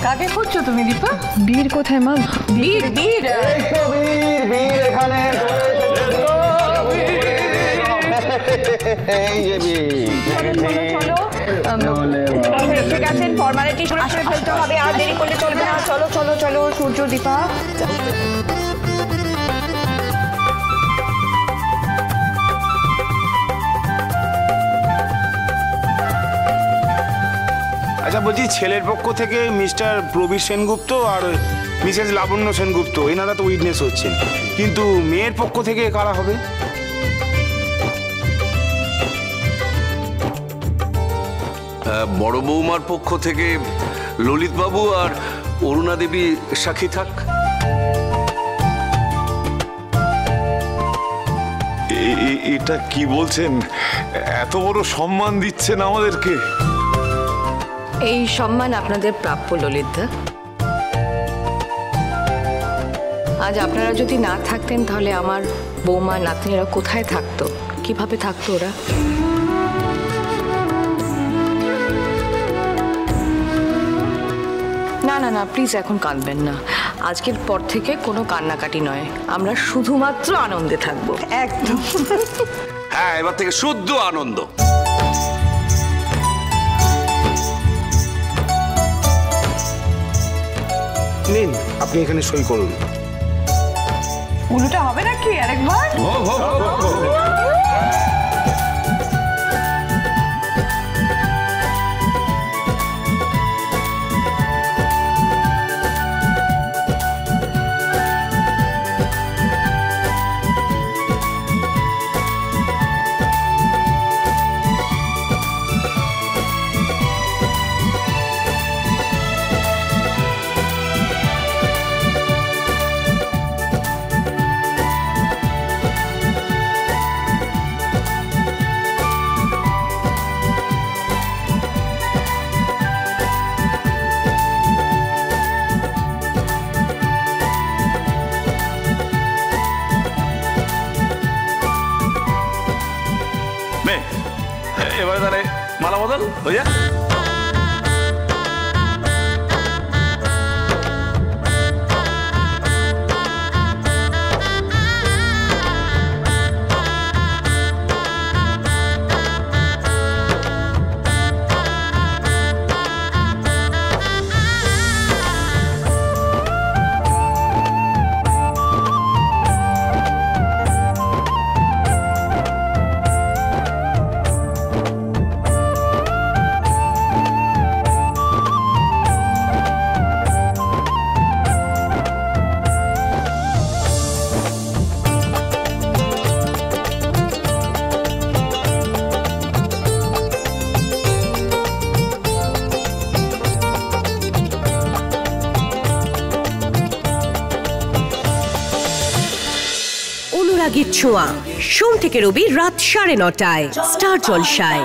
কাকে খুঁজছো তুমি দীপা? বীর কোথায় মা? বীর বীর বীর এখানে ঠিক আছেন, ফর্মালিটি আসলে ফেলতে হবে, আর দেরি করলে চলবে না। চলো চলো চলো সূর্য দীপা। আচ্ছা বলছি, ছেলের পক্ষ থেকে মিস্টার প্রবীর সেনগুপ্ত আর মিসেস লাবণ্য সেনগুপ্ত এনারা তো উইটনেস হচ্ছেন, কিন্তু মেয়ের পক্ষ থেকে কারা হবে? বড় বৌমার পক্ষ থেকে ললিত বাবু আর অরুণা দেবী সাক্ষী থাক। এটা কি বলছেন? এত বড় সম্মান দিচ্ছেন আমাদেরকে? এই সম্মান আপনাদের প্রাপ্য ললিতদা। আজ আপনারা যদি না থাকতেন তাহলে আমার বৌমা নাতনিরা কোথায় থাকতো, কিভাবে থাকতো ওরা? না না না, প্লিজ এখন কাঁদবেন না। আজকের পর থেকে কোনো কান্নাকাটি নয়, আমরা শুধুমাত্র আনন্দে থাকবো। একদম। হ্যাঁ, এবার থেকে শুদ্ধ আনন্দ। নিন, আপনি এখানে সই করুন। উলুটা হবে নাকি আরেকবার? এবারে তাহলে মালা বদল হয়ে যাক। অনুরাগীর ছোঁয়া, সোম থেকে রবি রাত 9:30টায় স্টার জলসায়।